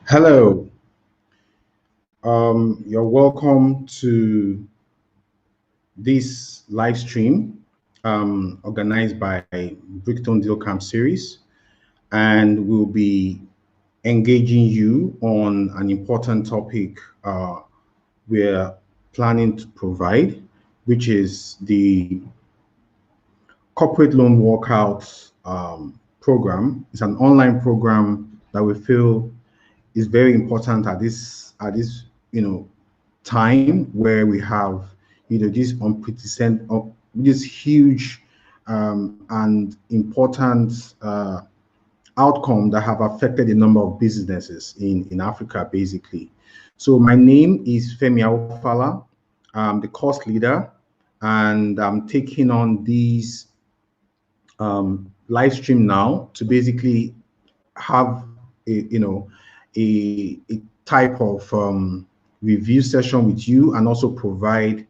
Hello, you're welcome to this live stream organized by Brickton Deal Camp series, and we'll be engaging you on an important topic we're planning to provide, which is the corporate loan workout program. It's an online program that we feel is very important at this time where we have this unprecedented this huge and important outcome that have affected a number of businesses in Africa basically. So my name is Femi Awofala. I'm the course leader, and I'm taking on these live stream now to basically have a type of review session with you, and also provide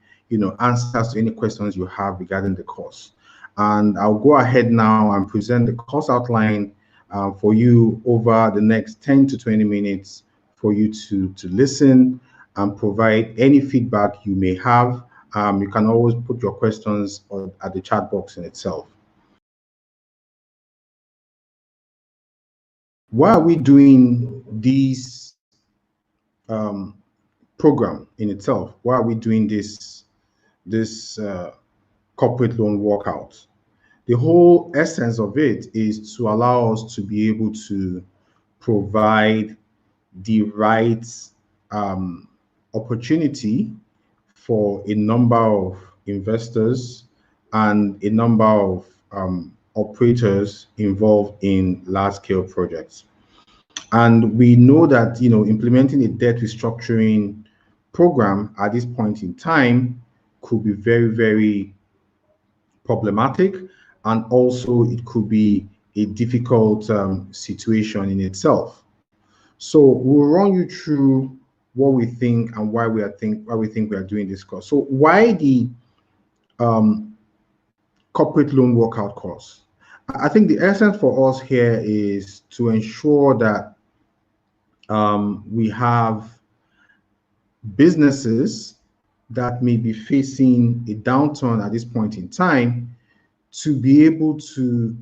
answers to any questions you have regarding the course. And I'll go ahead now and present the course outline for you over the next 10 to 20 minutes for you to listen and provide any feedback you may have. You can always put your questions at the chat box in itself. Why are we doing this program in itself? Why are we doing this corporate loan workout? The whole essence of it is to allow us to be able to provide the right opportunity for a number of investors and a number of operators involved in large-scale projects. And we know that implementing a debt restructuring program at this point in time could be very, very problematic, and also it could be a difficult situation in itself. So we'll run you through what we think and why we think we are doing this course. So why the corporate loan workout course? I think the essence for us here is to ensure that we have businesses that may be facing a downturn at this point in time to be able to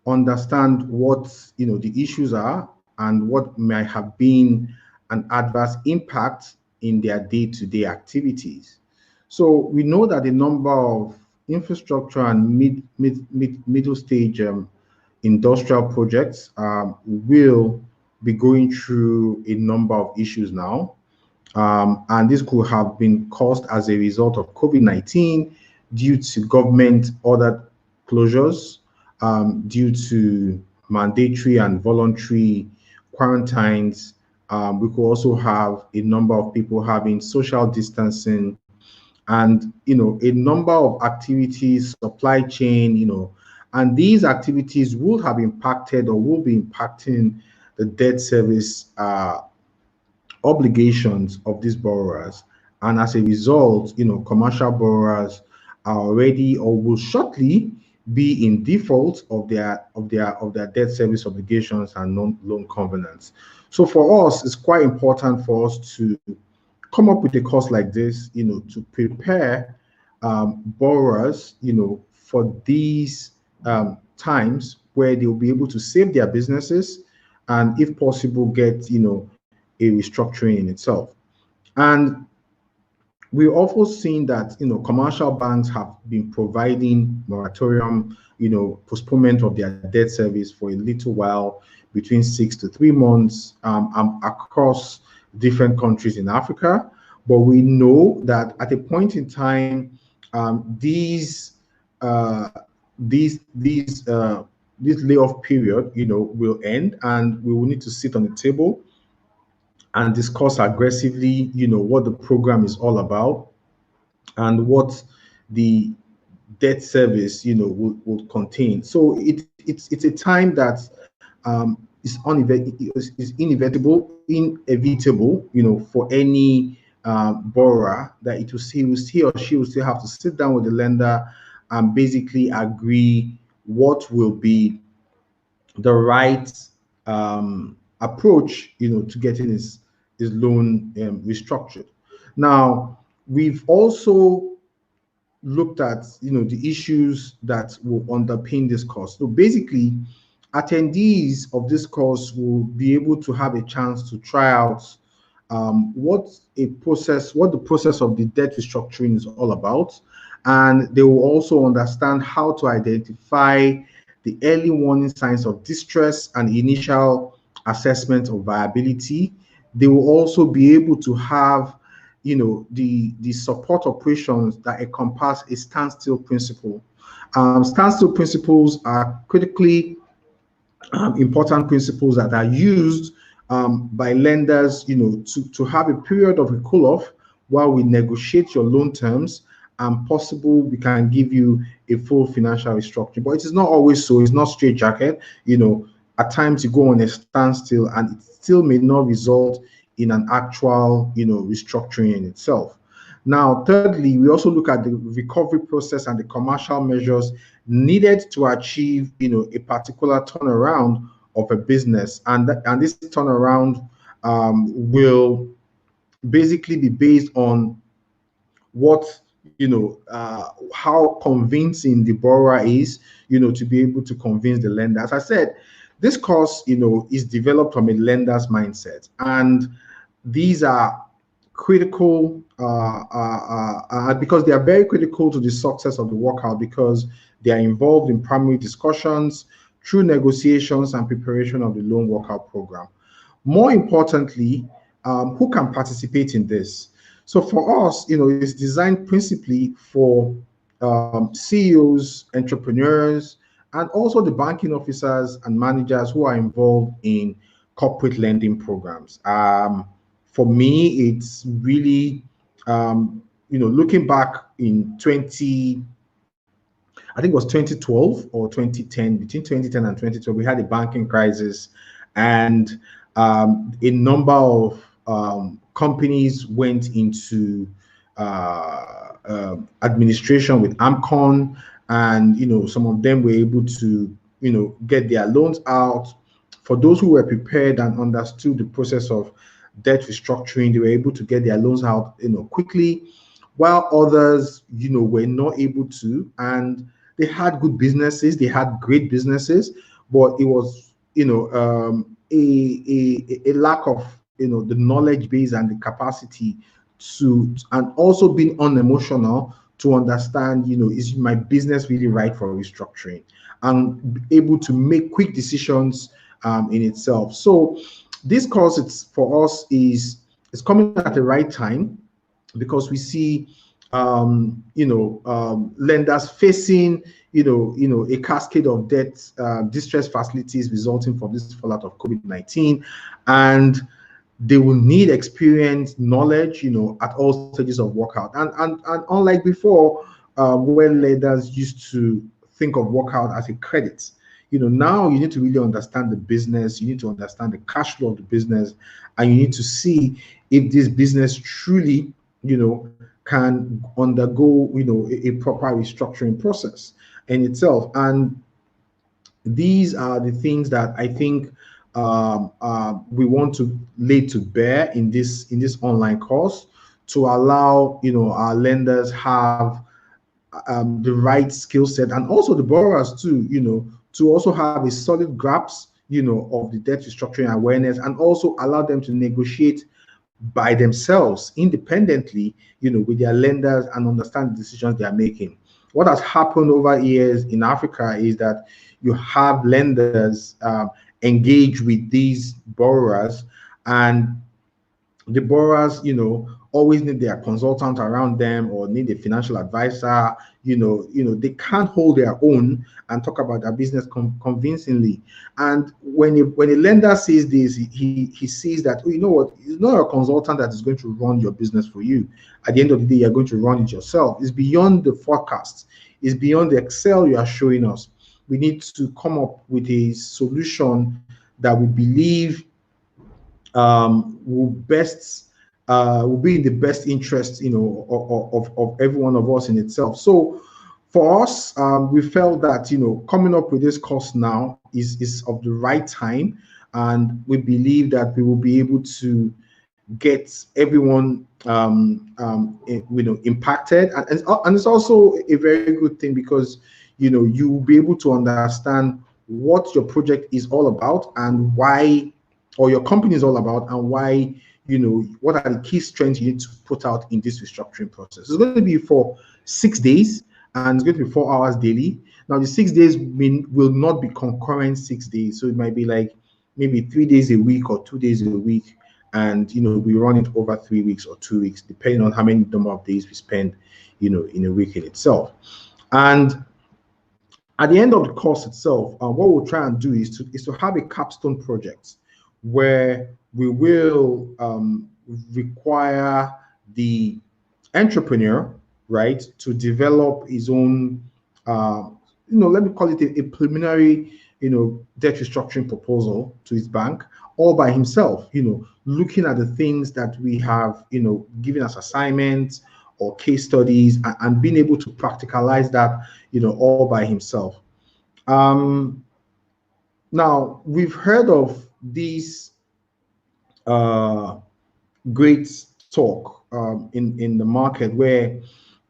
understand what the issues are and what might have been an adverse impact in their day-to-day activities. So we know that a number of infrastructure and middle stage industrial projects will be going through a number of issues now. And this could have been caused as a result of COVID-19 due to government ordered closures, due to mandatory and voluntary quarantines. We could also have a number of people having social distancing, and a number of activities, supply chain, and these activities will have impacted or will be impacting the debt service obligations of these borrowers. And as a result, commercial borrowers are already or will shortly be in default of their debt service obligations and loan covenants. So for us, it's quite important for us to come up with a course like this, to prepare borrowers, for these times where they'll be able to save their businesses and, if possible, get a restructuring in itself. And we've also seen that commercial banks have been providing moratorium, postponement of their debt service for a little while, between 6 to 3 months, across different countries in Africa. But we know that at a point in time, this layoff period, will end, and we will need to sit on the table and discuss aggressively, what the program is all about and what the debt service, will contain. So it's a time that is inevitable, for any borrower, that he or she will still have to sit down with the lender and basically agree what will be the right approach, to getting his loan restructured. Now, we've also looked at the issues that will underpin this course. So basically, attendees of this course will be able to have a chance to try out what the process of the debt restructuring is all about, and they will also understand how to identify the early warning signs of distress and initial assessment of viability. They will also be able to have the support operations that encompass a standstill principle. Standstill principles are critically important principles that are used by lenders, to have a period of a cool-off while we negotiate your loan terms, and possible we can give you a full financial restructuring. But it is not always so. It's not straight jacket. At times you go on a standstill, and it still may not result in an actual, restructuring in itself. Now, thirdly, we also look at the recovery process and the commercial measures needed to achieve, a particular turnaround of a business, and this turnaround will basically be based on what how convincing the borrower is, to be able to convince the lender. As I said, this course, is developed from a lender's mindset, and these are critical because they are very critical to the success of the workout, because they are involved in primary discussions, through negotiations, and preparation of the loan workout program. More importantly, who can participate in this? So for us, it's designed principally for CEOs, entrepreneurs, and also the banking officers and managers who are involved in corporate lending programs. For me, it's really, looking back in I think it was 2012 or 2010, between 2010 and 2012, we had a banking crisis, and a number of companies went into administration with AMCON, and some of them were able to get their loans out. For those who were prepared and understood the process of debt restructuring, they were able to get their loans out quickly, while others were not able to, and they had good businesses, they had great businesses, but it was a lack of the knowledge base and the capacity to, and also being unemotional to understand, is my business really right for restructuring, and able to make quick decisions in itself. So this course, it's for us, is coming at the right time, because we see lenders facing a cascade of debt distress facilities resulting from this fallout of COVID-19, and they will need experience, knowledge, at all stages of workout. And unlike before, when lenders used to think of workout as a credit, now you need to really understand the business, you need to understand the cash flow of the business, and you need to see if this business truly, can undergo, a proper restructuring process in itself. And these are the things that I think we want to lay to bear in this online course, to allow our lenders have the right skill set, and also the borrowers too, to also have a solid grasp, of the debt restructuring awareness, and also allow them to negotiate by themselves independently, with their lenders, and understand the decisions they are making. What has happened over years in Africa is that you have lenders engage with these borrowers, and the borrowers, always need their consultant around them, or need a financial advisor. They can't hold their own and talk about their business convincingly. And when a lender sees this, he sees that, you know what, it's not a consultant that is going to run your business for you. At the end of the day, you're going to run it yourself. It's beyond the forecast. It's beyond the Excel you are showing us. We need to come up with a solution that we believe will be in the best interest, of every one of us in itself. So for us, we felt that coming up with this course now is of the right time, and we believe that we will be able to get everyone impacted, and it's also a very good thing because you will be able to understand what your project is all about and why, or your company is all about, and why, what are the key strengths you need to put out in this restructuring process. It's going to be for 6 days, and it's going to be 4 hours daily. Now the 6 days will not be concurrent 6 days, so it might be like maybe 3 days a week or 2 days a week, and we run it over 3 weeks or 2 weeks, depending on how many number of days we spend in a week in itself. And at the end of the course itself, what we'll try and do is to have a capstone project where we will require the entrepreneur, right, to develop his own, let me call it a preliminary, debt restructuring proposal to his bank, all by himself, looking at the things that we have, given as assignments or case studies, and being able to practicalize that, all by himself. Now, we've heard of these great talk in the market where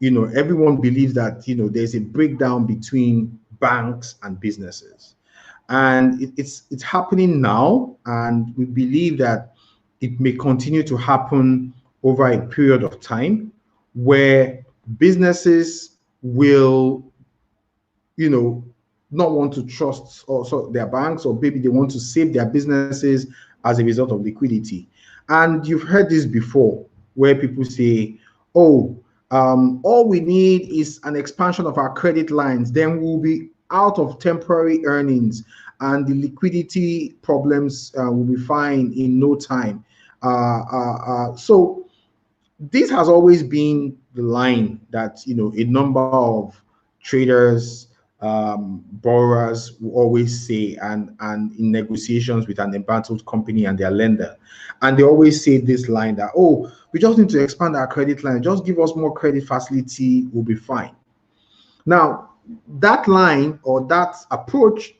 everyone believes that there's a breakdown between banks and businesses, and it's happening now, and we believe that it may continue to happen over a period of time where businesses will not want to trust also their banks, or maybe they want to save their businesses as a result of liquidity. And you've heard this before, where people say, oh, all we need is an expansion of our credit lines, then we'll be out of temporary earnings, and the liquidity problems will be fine in no time. So this has always been the line that a number of traders, borrowers will always say, and in negotiations with an embattled company and their lender, and they always say this line that, oh, we just need to expand our credit line, just give us more credit facility, we'll be fine. Now that line or that approach,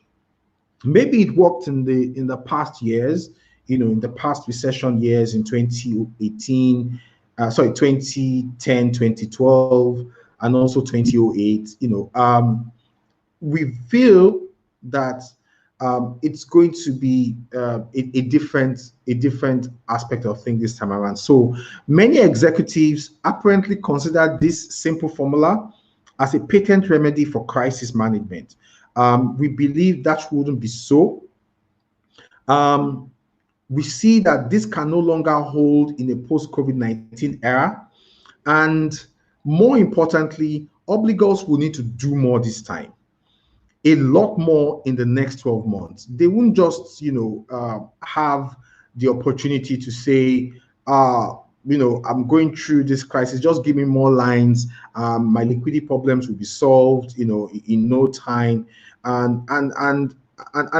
maybe it worked in the past years, in the past recession years in 2018, 2010, 2012, and also 2008. We feel that it's going to be a different aspect of things this time around. So many executives apparently consider this simple formula as a patent remedy for crisis management. We believe that wouldn't be so. We see that this can no longer hold in a post-COVID-19 era. And more importantly, obligors will need to do more this time, a lot more in the next 12 months. They won't just, have the opportunity to say, I'm going through this crisis, just give me more lines. My liquidity problems will be solved, in no time. And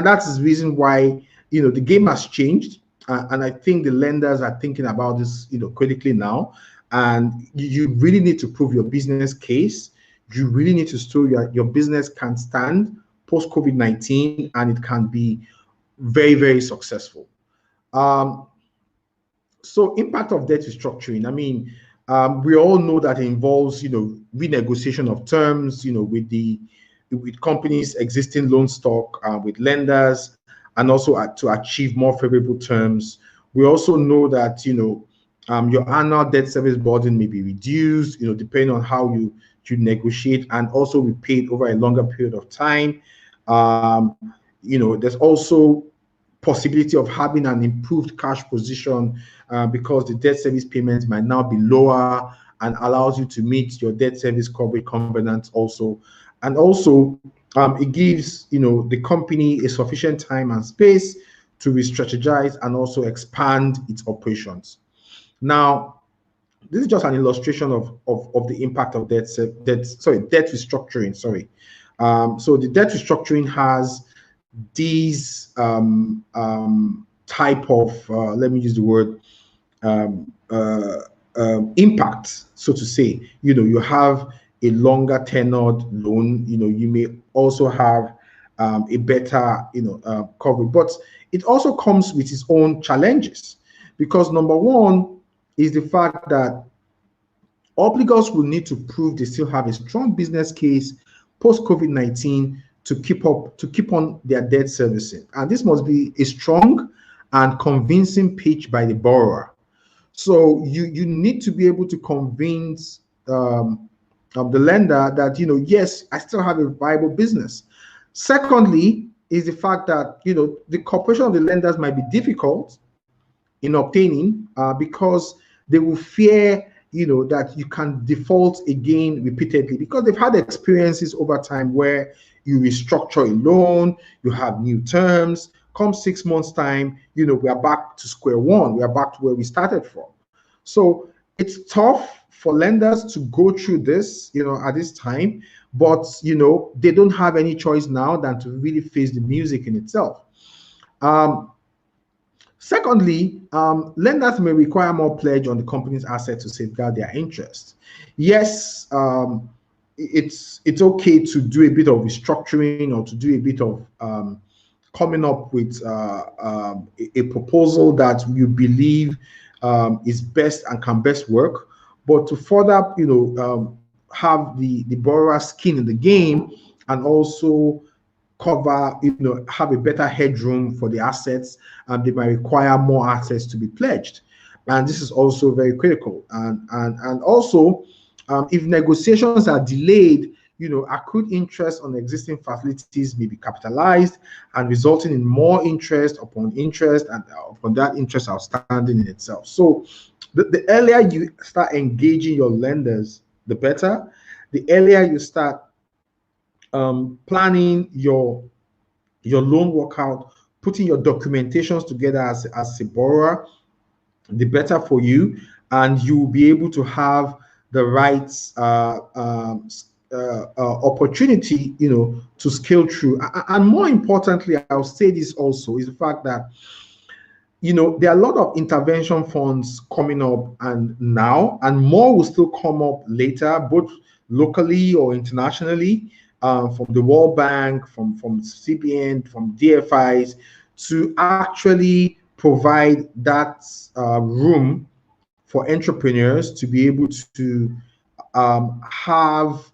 that's the reason why, the game has changed. And I think the lenders are thinking about this, critically now. And you really need to prove your business case. You really need to show your business can stand post-COVID-19, and it can be very, very successful. So impact of debt restructuring. I mean, we all know that it involves, renegotiation of terms, with companies' existing loan stock, with lenders, and also to achieve more favorable terms. We also know that, your annual debt service burden may be reduced, depending on how you negotiate, and also be paid over a longer period of time. There's also possibility of having an improved cash position because the debt service payments might now be lower, and allows you to meet your debt service coverage covenants also. And also, it gives the company a sufficient time and space to re-strategize and also expand its operations. Now, this is just an illustration of the impact of debt restructuring. So the debt restructuring has these type of let me use the word impact, so to say. You have a longer tenured loan. You may also have a better, coverage. But it also comes with its own challenges, because number one is the fact that obligors will need to prove they still have a strong business case post COVID-19 to keep on their debt servicing, and this must be a strong and convincing pitch by the borrower. So you need to be able to convince of the lender that, yes, I still have a viable business. Secondly, is the fact that the cooperation of the lenders might be difficult in obtaining, because they will fear that you can default again repeatedly, because they've had experiences over time where you restructure a loan, you have new terms, come 6 months time, we are back to square one, we are back to where we started from. So it's tough for lenders to go through this at this time, but they don't have any choice now than to really face the music in itself. Secondly, lenders may require more pledge on the company's asset to safeguard their interest. Yes, it's okay to do a bit of restructuring, or to do a bit of coming up with a proposal that you believe is best and can best work, but to further have the borrower skin in the game, and also cover, have a better headroom for the assets, and they might require more assets to be pledged. And this is also very critical. And also, if negotiations are delayed, accrued interest on existing facilities may be capitalized, and resulting in more interest upon interest, and upon that interest outstanding in itself. So the earlier you start engaging your lenders, the better. The earlier you start planning your loan workout, putting your documentations together as a borrower, the better for you, and you will be able to have the right opportunity, to scale through. And more importantly, I'll say this also, is the fact that there are a lot of intervention funds coming up and now, and more will still come up later, both locally or internationally, from the World Bank, from CBN, from DFIs, to actually provide that room for entrepreneurs to be able to have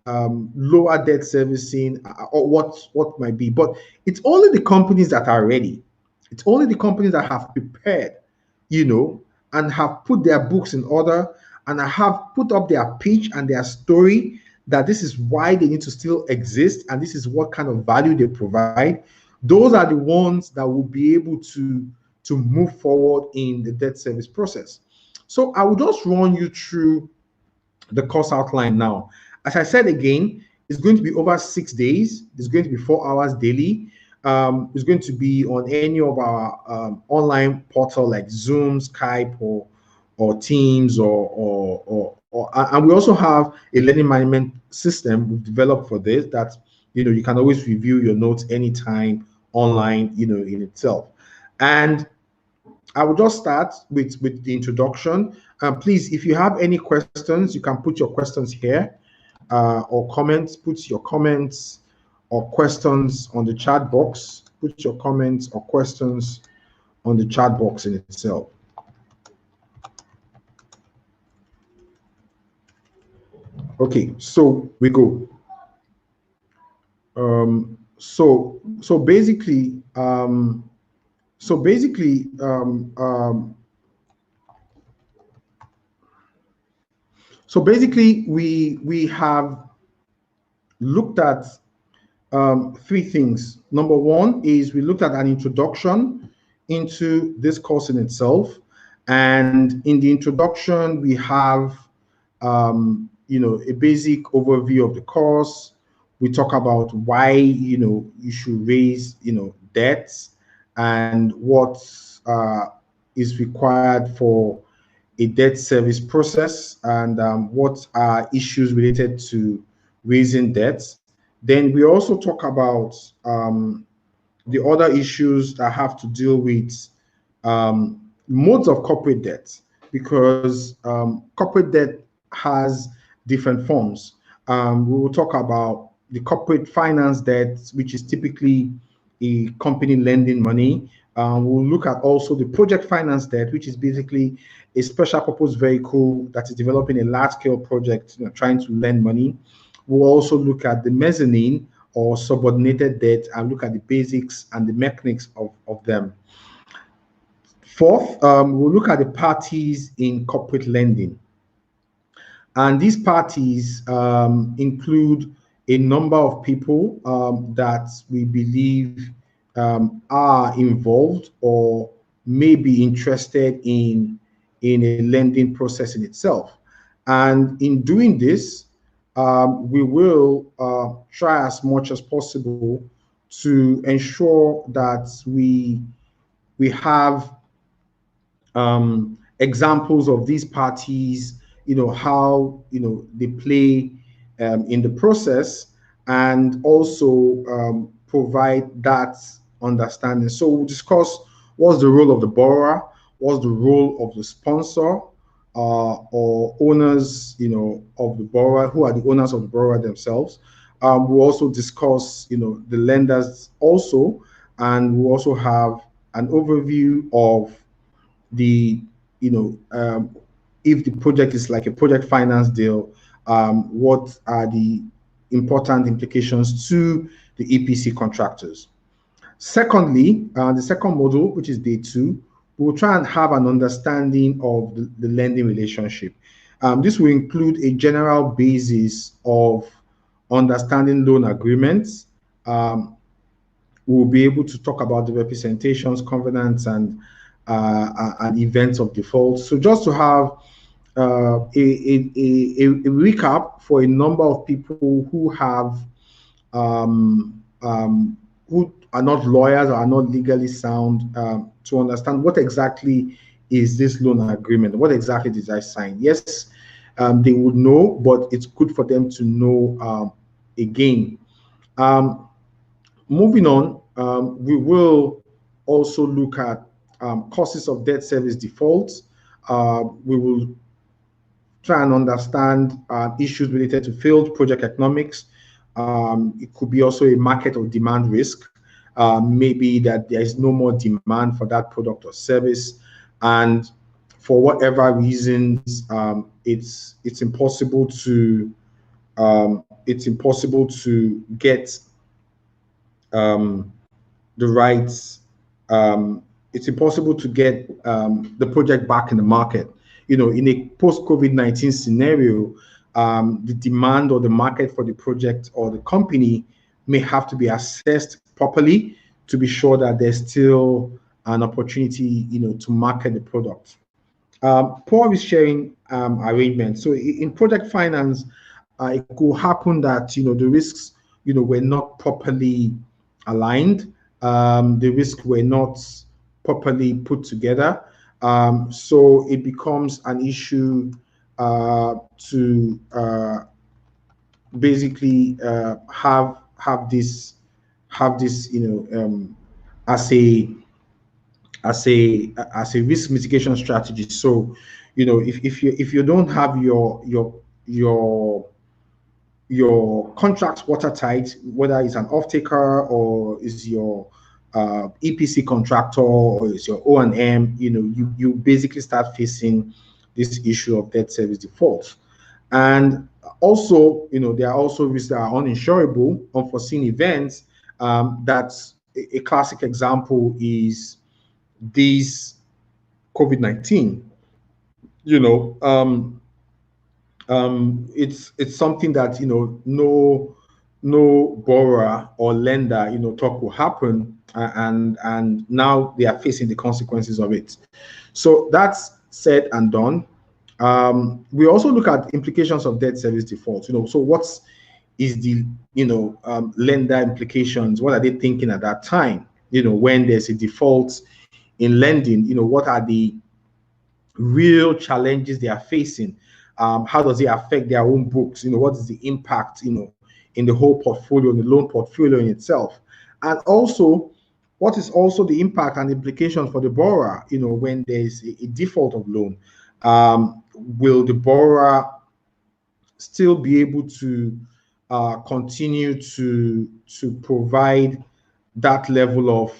lower debt servicing, or what might be. But it's only the companies that are ready. It's only the companies that have prepared, and have put their books in order, and have put up their pitch and their story, that this is why they need to still exist, and this is what kind of value they provide. Those are the ones that will be able to move forward in the debt service process. So I will just run you through the course outline now. As I said again, it's going to be over 6 days. It's going to be 4 hours daily. It's going to be on any of our online portal like Zoom, Skype, or Teams, and we also have a learning management system we've developed for this, that you can always review your notes anytime online, in itself. And I will just start with the introduction. Please, if you have any questions, you can put your questions here, or comments. Put your comments or questions on the chat box. Put your comments or questions on the chat box in itself. Okay, so we go. So basically, we have looked at 3 things. Number one is we looked at an introduction into this course in itself, and in the introduction we have a basic overview of the course. We talk about why you should raise debts, and what is required for a debt service process, and what are issues related to raising debts. Then we also talk about the other issues that have to deal with modes of corporate debt, because corporate debt has different forms. We will talk about the corporate finance debt, which is typically a company lending money. We'll look at also the project finance debt, which is basically a special purpose vehicle that is developing a large scale project, trying to lend money. We'll also look at the mezzanine or subordinated debt and look at the basics and the mechanics of them. Fourth, we'll look at the parties in corporate lending. And these parties include a number of people that we believe are involved or may be interested in a lending process in itself. And in doing this, we will try as much as possible to ensure that we have examples of these parties, how they play in the process, and also provide that understanding. So we'll discuss what's the role of the borrower, what's the role of the sponsor, or owners, of the borrower, who are the owners of the borrower themselves. We'll also discuss, the lenders also, and we'll also have an overview of the, if the project is like a project finance deal, what are the important implications to the EPC contractors. Secondly, the second model, which is day 2, we'll try and have an understanding of the lending relationship. This will include a general basis of understanding loan agreements. We'll be able to talk about the representations, covenants, and events of default. So just to have a recap for a number of people who have who are not lawyers or are not legally sound, to understand what exactly is this loan agreement, what exactly did I sign. Yes, they would know, but it's good for them to know again. Moving on, we will also look at causes of debt service defaults. We will try and understand issues related to failed project economics. It could be also a market or demand risk. Maybe that there is no more demand for that product or service, and for whatever reasons, it's impossible to get the rights. It's impossible to get the project back in the market. In a post-COVID-19 scenario, the demand or the market for the project or the company may have to be assessed properly to be sure that there's still an opportunity, to market the product. Poor risk sharing arrangement. So in project finance, it could happen that the risks were not properly aligned. The risks were not properly put together. So it becomes an issue to basically have this as a risk mitigation strategy. So if you don't have your contracts watertight, whether it's an off-taker or is your EPC contractor or is your O&M, you basically start facing this issue of debt service default. And also, there are also risks that are uninsurable, unforeseen events. That's a classic example is this COVID-19. It's something that no borrower or lender thought will happen, and now they are facing the consequences of it. So that's said and done. We also look at implications of debt service default. So what is the lender implications? What are they thinking at that time? When there's a default in lending, what are the real challenges they are facing? How does it affect their own books? What is the impact, in the whole portfolio, the loan portfolio in itself? And also, what is also the impact and implications for the borrower, when there's a default of loan? Will the borrower still be able to continue to provide that level of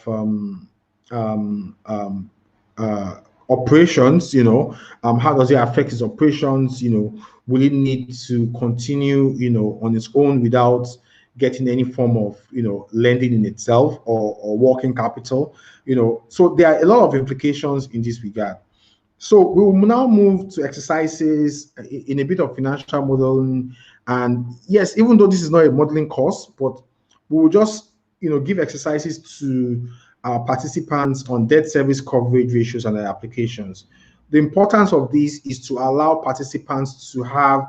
operations. How does it affect his operations? Will it need to continue on its own without getting any form of lending in itself, or working capital? So there are a lot of implications in this regard. So we will now move to exercises in a bit of financial modeling. And yes, even though this is not a modeling course, but we will just give exercises to our participants on debt service coverage ratios and their applications. The importance of this is to allow participants to have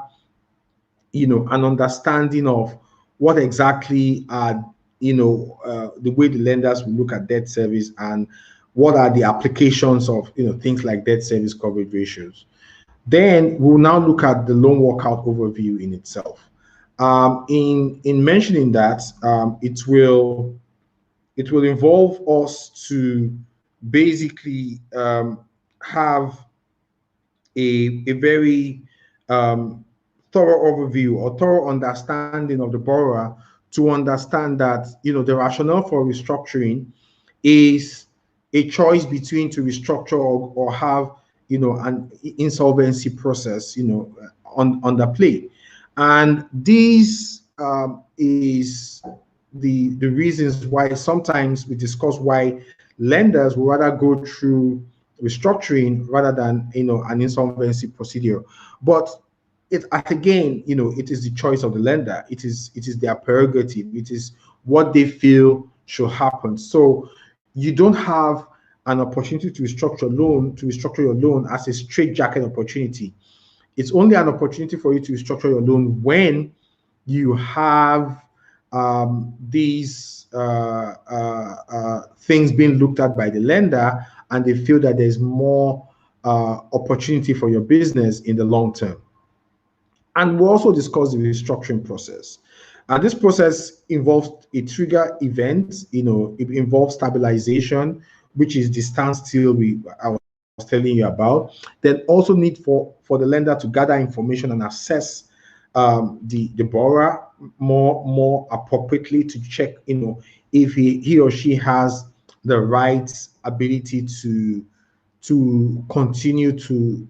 an understanding of what exactly are the way the lenders will look at debt service, and what are the applications of things like debt service coverage ratios. Then we'll now look at the loan workout overview in itself. In mentioning that, it will involve us to basically have a very thorough overview or thorough understanding of the borrower, to understand that the rationale for restructuring is a choice between to restructure or have an insolvency process on the play. And this is the reasons why sometimes we discuss why lenders will rather go through restructuring rather than an insolvency procedure. But again, it is the choice of the lender. It is their prerogative. It is what they feel should happen. So you don't have an opportunity to restructure your loan as a straitjacket opportunity. It's only an opportunity for you to restructure your loan when you have these things being looked at by the lender, and they feel that there's more opportunity for your business in the long term. And we'll also discuss the restructuring process. And this process involves a trigger event. It involves stabilization, which is the standstill I was telling you about. Then also need for the lender to gather information and assess the borrower more appropriately, to check if he or she has the right ability to continue to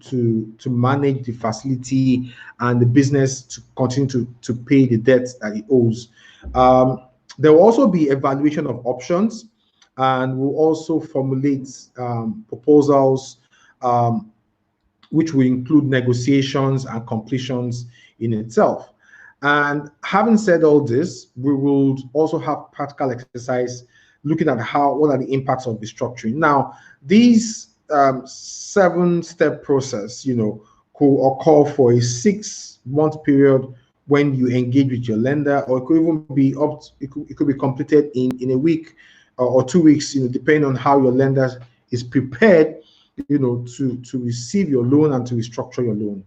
manage the facility and the business, to continue to pay the debts that it owes. There will also be evaluation of options, and we'll also formulate proposals, which will include negotiations and completions in itself. And having said all this, we will also have practical exercise looking at what are the impacts of restructuring. Now, these 7-step process, could occur for a 6-month period when you engage with your lender, or it could even be it could be completed in a week or 2 weeks, depending on how your lender is prepared, to receive your loan and to restructure your loan.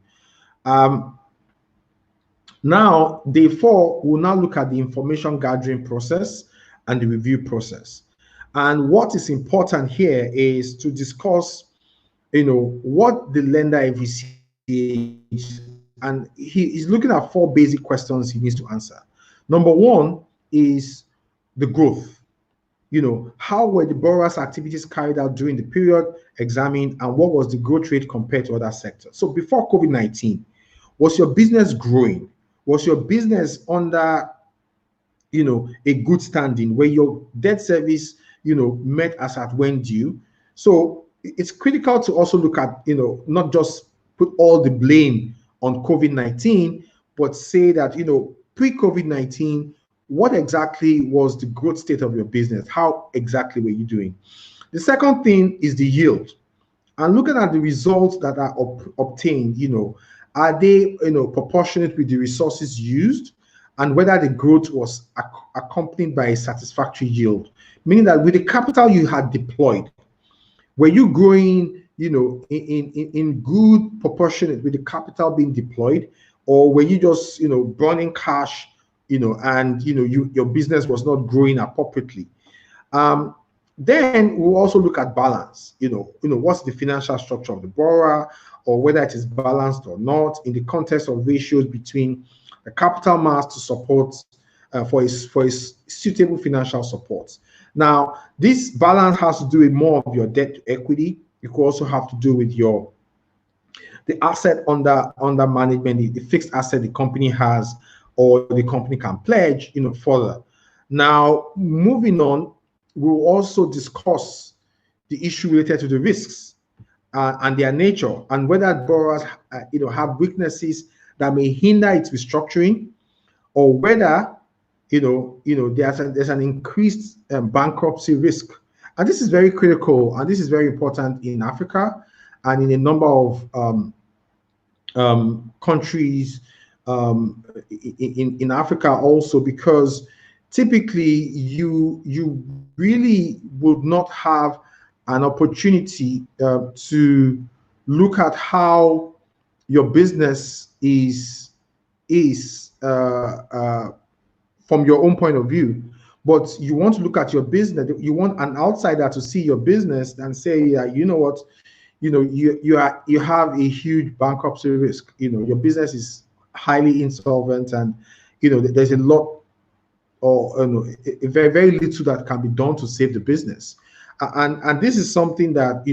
Now, day 4, we'll now look at the information gathering process and the review process. And what is important here is to discuss, what the lender envisages, and he's looking at 4 basic questions he needs to answer. Number 1 is the growth. How were the borrower's activities carried out during the period examined, and what was the growth rate compared to other sectors? So before COVID-19, was your business growing? Was your business under, a good standing where your debt service, met as at when due? So it's critical to also look at, not just put all the blame on COVID-19, but say that, pre-COVID-19, what exactly was the growth state of your business? How exactly were you doing? The second thing is the yield. And looking at the results that are obtained, are they, proportionate with the resources used, and whether the growth was accompanied by a satisfactory yield, meaning that with the capital you had deployed, were you growing, in good proportionate with the capital being deployed, or were you just, burning cash, and your business was not growing appropriately? Then we'll also look at balance. What's the financial structure of the borrower, or whether it is balanced or not in the context of ratios between a capital mass to support for his suitable financial support. Now, this balance has to do with more of your debt to equity. It could also have to do with the asset under management, the fixed asset the company has, or the company can pledge, further. Now, moving on, we'll also discuss the issue related to the risks and their nature, and whether borrowers, have weaknesses that may hinder its restructuring, or whether, there's an increased bankruptcy risk. And this is very critical, and this is very important in Africa and in a number of countries in Africa also, because typically you really would not have an opportunity to look at how your business is from your own point of view, but you want to look at your business. You want an outsider to see your business and say, yeah, you know what, you have a huge bankruptcy risk. Your business is highly insolvent, and there's a lot, or very, very little that can be done to save the business. And this is something that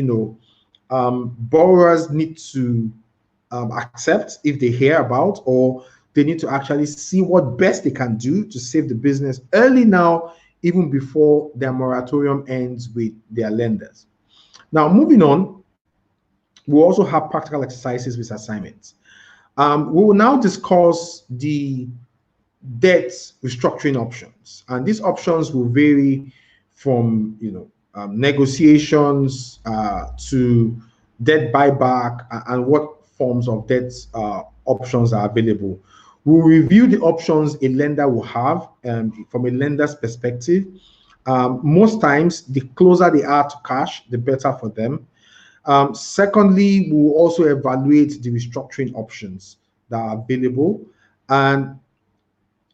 borrowers need to accept if they hear about, or they need to actually see what best they can do to save the business early now, even before their moratorium ends with their lenders. Now, moving on, we'll also have practical exercises with assignments. We will now discuss the debt restructuring options, and these options will vary from negotiations to debt buyback, and what forms of debt options are available. We'll review the options a lender will have from a lender's perspective. Most times, the closer they are to cash, the better for them. Secondly, we'll also evaluate the restructuring options that are available, and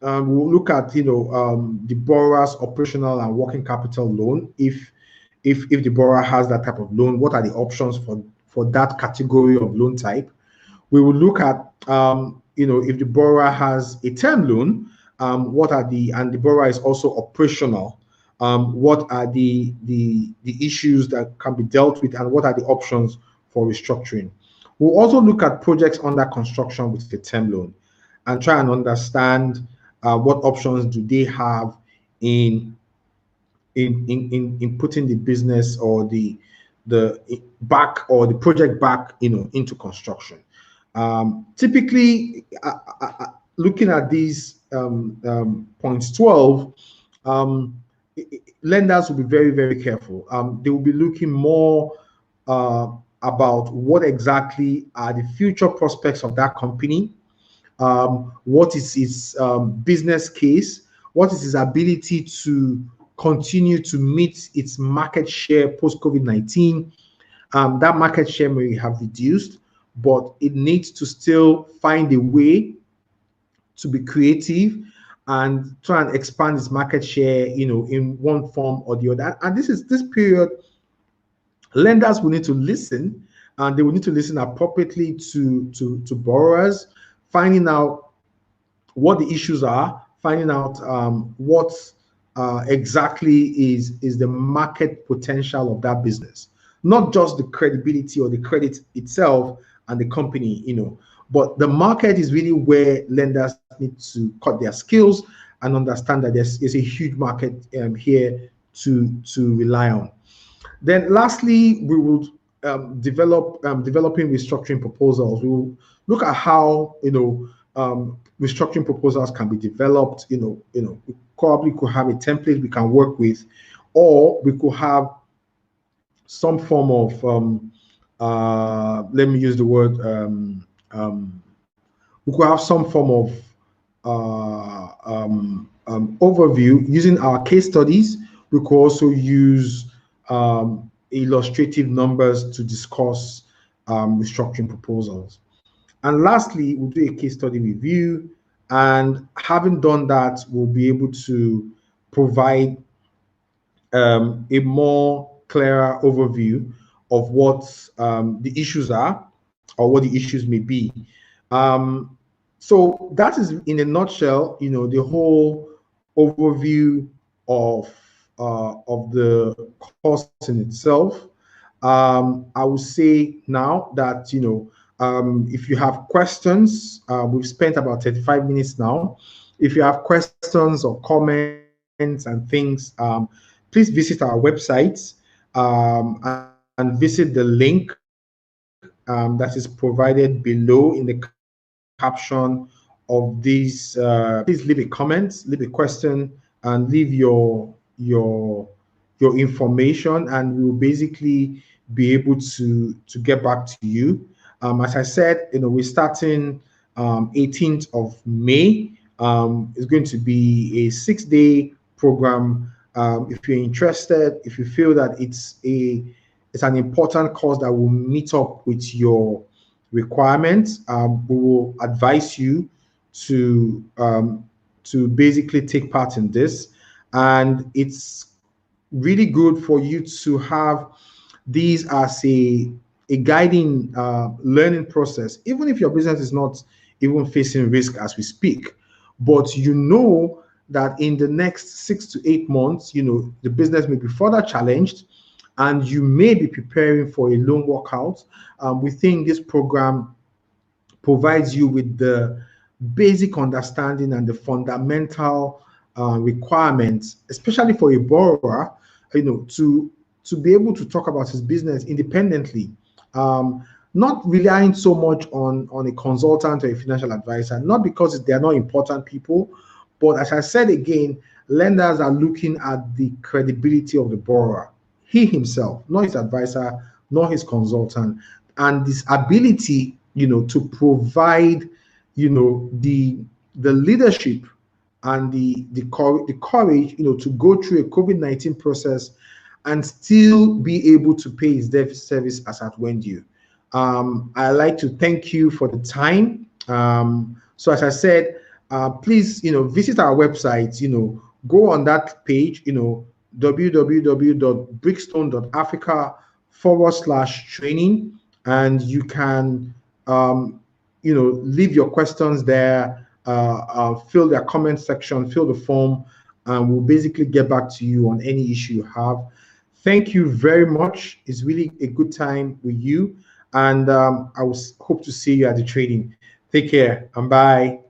we'll look at the borrower's operational and working capital loan. If the borrower has that type of loan, what are the options for that category of loan type? We will look at if the borrower has a term loan, and the borrower is also operational, what are the issues that can be dealt with, and what are the options for restructuring. We'll also look at projects under construction with the term loan, and try and understand what options do they have in putting the business or the project back into construction. Typically, looking at these points 12, lenders will be very, very careful. They will be looking more about what exactly are the future prospects of that company, what is its business case, what is its ability to continue to meet its market share post-COVID-19. That market share may have reduced, but it needs to still find a way to be creative and try and expand its market share, in one form or the other. And this period, lenders will need to listen, and they will need to listen appropriately to borrowers, finding out what the issues are, finding out what exactly is the market potential of that business, not just the credibility or the credit itself and the company, but the market is really where lenders need to cut their skills and understand that there's a huge market here to rely on. Then lastly, we will developing restructuring proposals. We will look at how restructuring proposals can be developed. We probably could have a template we can work with, or we could have some form of let me use the word we could have some form of overview using our case studies. We could also use illustrative numbers to discuss restructuring proposals. And lastly, we'll do a case study review, and having done that, we'll be able to provide a more clearer overview of what the issues are, or what the issues may be. So that is, in a nutshell, the whole overview of the course in itself. I would say now that if you have questions, we've spent about 35 minutes now. If you have questions or comments and things, please visit our website and visit the link that is provided below in the caption of this. Please leave a comment, leave a question, and leave your information, and we'll basically be able to get back to you. As I said, we're starting 18th of May. It's going to be a 6-day program. If you're interested, if you feel that it's an important course that will meet up with your requirements, we will advise you to basically take part in this. And it's really good for you to have these as a guiding learning process, even if your business is not even facing risk as we speak. But that in the next 6 to 8 months, the business may be further challenged and you may be preparing for a loan workout. We think this program provides you with the basic understanding and the fundamental requirements, especially for a borrower, to be able to talk about his business independently, not relying so much on a consultant or a financial advisor, not because they are not important people, but as I said again, lenders are looking at the credibility of the borrower, he himself, not his advisor, not his consultant, and this ability, to provide, the leadership and the courage, to go through a COVID-19 process and still be able to pay his debt service as at when due. I like to thank you for the time. So as I said, please, visit our website, go on that page, www.brickstone.africa/training, and you can, leave your questions there, fill their comment section, fill the form, and we'll basically get back to you on any issue you have. Thank you very much. It's really a good time with you, and I will hope to see you at the training. Take care and bye.